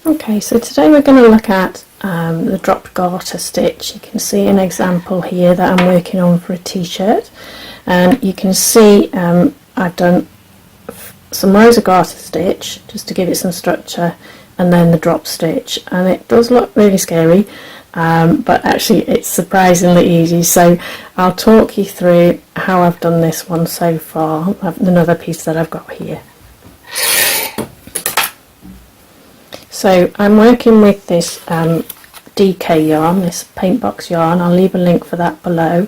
Okay, so today we're going to look at the dropped garter stitch. You can see an example here that I'm working on for a t-shirt, and you can see I've done some rows of garter stitch just to give it some structure, and then the drop stitch, and it does look really scary, but actually it's surprisingly easy. So I'll talk you through how I've done this one so far. Another piece that I've got here. So I'm working with this DK yarn, this Paintbox yarn. I'll leave a link for that below.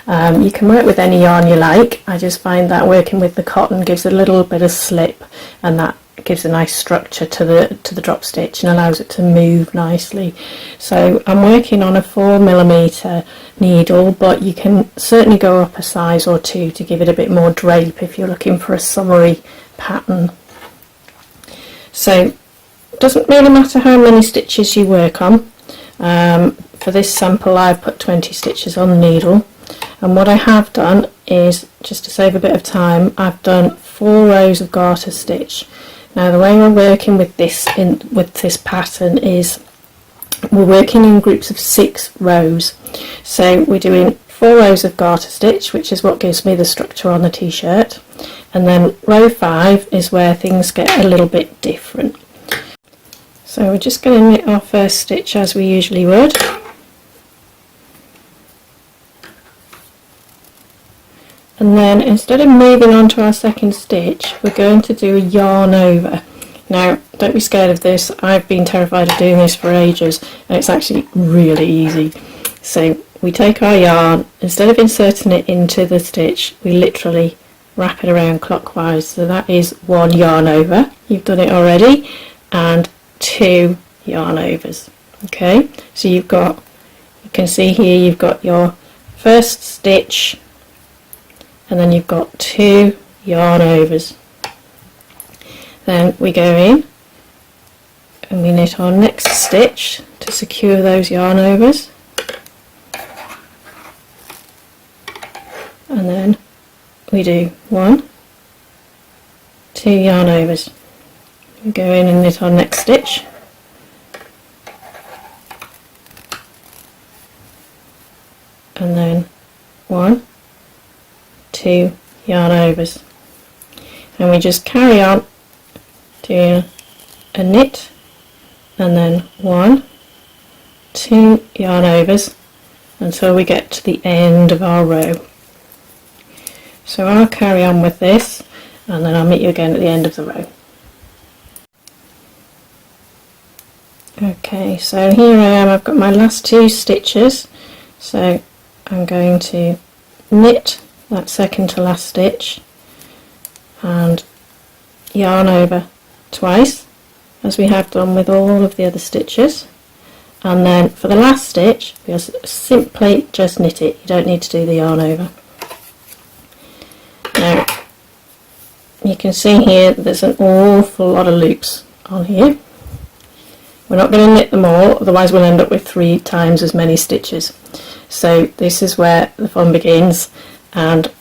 You can work with any yarn you like. I just find that working with the cotton gives a little bit of slip, and that gives a nice structure to the drop stitch and allows it to move nicely. So I'm working on a 4mm needle, but you can certainly go up a size or two to give it a bit more drape if you're looking for a summery pattern. So it doesn't really matter how many stitches you work on. For this sample I've put 20 stitches on the needle, and what I have done is, just to save a bit of time, I've done 4 rows of garter stitch. Now the way we're working with this pattern is we're working in groups of 6 rows. So we're doing 4 rows of garter stitch, which is what gives me the structure on the t-shirt, and then row 5 is where things get a little bit different. So we're just going to knit our first stitch as we usually would. And then instead of moving on to our second stitch, we're going to do a yarn over. Now don't be scared of this, I've been terrified of doing this for ages, and it's actually really easy. So we take our yarn, instead of inserting it into the stitch, we literally wrap it around clockwise. So that is 1 yarn over, you've done it already, and 2 yarn overs. Okay, so you can see here you've got your first stitch, and then you've got 2 yarn overs. Then we go in and we knit our next stitch to secure those yarn overs, and then we do 1, 2 yarn overs. We go in and knit our next stitch, and then 1, 2 yarn overs, and we just carry on doing a knit, and then 1, 2 yarn overs until we get to the end of our row. So I'll carry on with this, and then I'll meet you again at the end of the row. Okay, so here I am, I've got my last 2 stitches, so I'm going to knit that second to last stitch and yarn over twice, as we have done with all of the other stitches, and then for the last stitch we'll simply just knit it. You don't need to do the yarn over. Now you can see here there's an awful lot of loops on here. We're not going to knit them all, otherwise we'll end up with 3 times as many stitches. So this is where the fun begins, and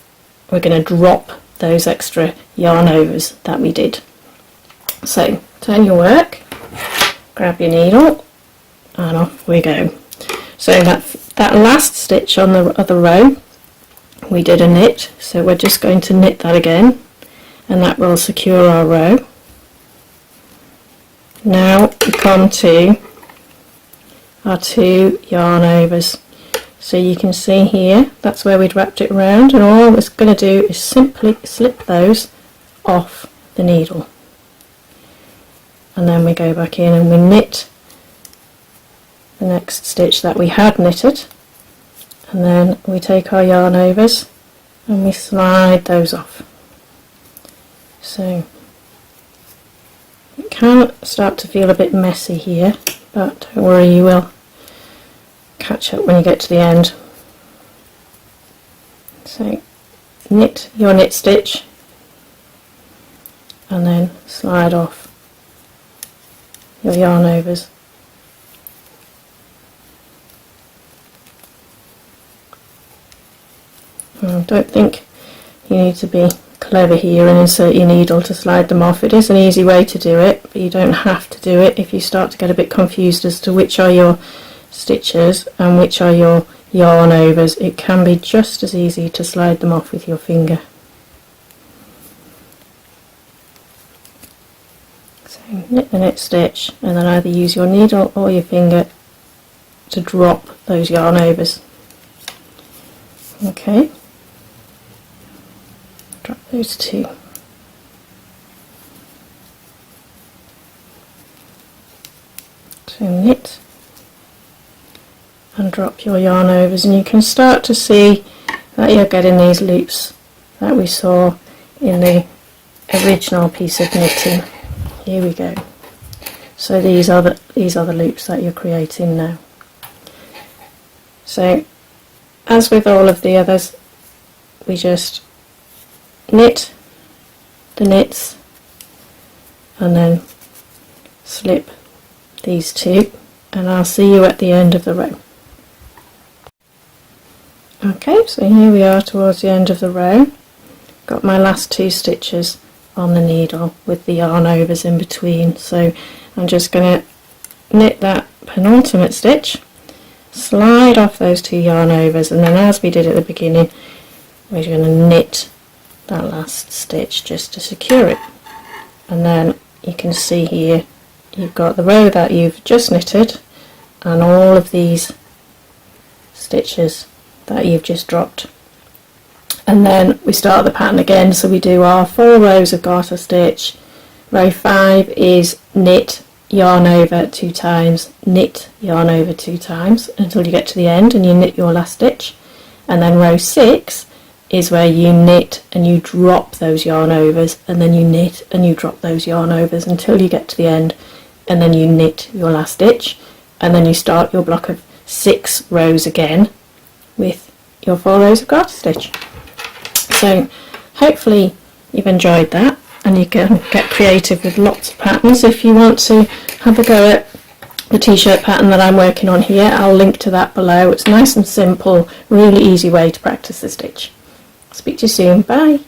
we're going to drop those extra yarn overs that we did. So turn your work, grab your needle, and off we go. So that last stitch on the other row we did a knit, so we're just going to knit that again, and that will secure our row. Now we come to our 2 yarn overs. So you can see here, that's where we'd wrapped it around, and all it's going to do is simply slip those off the needle. And then we go back in and we knit the next stitch that we had knitted, and then we take our yarn overs and we slide those off. So it can start to feel a bit messy here, but don't worry, you will catch up when you get to the end. So knit your knit stitch and then slide off your yarn overs. I don't think you need to be circle over here and insert your needle to slide them off. It is an easy way to do it, but you don't have to do it if you start to get a bit confused as to which are your stitches and which are your yarn overs. It can be just as easy to slide them off with your finger. So knit the knit stitch and then either use your needle or your finger to drop those yarn overs. Okay, drop those two. So knit and drop your yarn overs, and you can start to see that you're getting these loops that we saw in the original piece of knitting. Here we go. So these are the loops that you're creating now. So as with all of the others, we just knit the knits and then slip these two, and I'll see you at the end of the row. Okay, so here we are towards the end of the row. Got my last two stitches on the needle with the yarn overs in between, so I'm just going to knit that penultimate stitch, slide off those two yarn overs, and then as we did at the beginning, we're going to knit that last stitch just to secure it. And then you can see here you've got the row that you've just knitted and all of these stitches that you've just dropped. And then we start the pattern again, so we do our 4 rows of garter stitch. Row 5 is knit, yarn over 2 times, knit, yarn over 2 times until you get to the end and you knit your last stitch. And then row 6 is where you knit and you drop those yarn overs, and then you knit and you drop those yarn overs until you get to the end, and then you knit your last stitch, and then you start your block of 6 rows again with your 4 rows of garter stitch. So hopefully you've enjoyed that, and you can get creative with lots of patterns. If you want to have a go at the t-shirt pattern that I'm working on here, I'll link to that below. It's nice and simple, really easy way to practice the stitch. Speak to you soon, bye.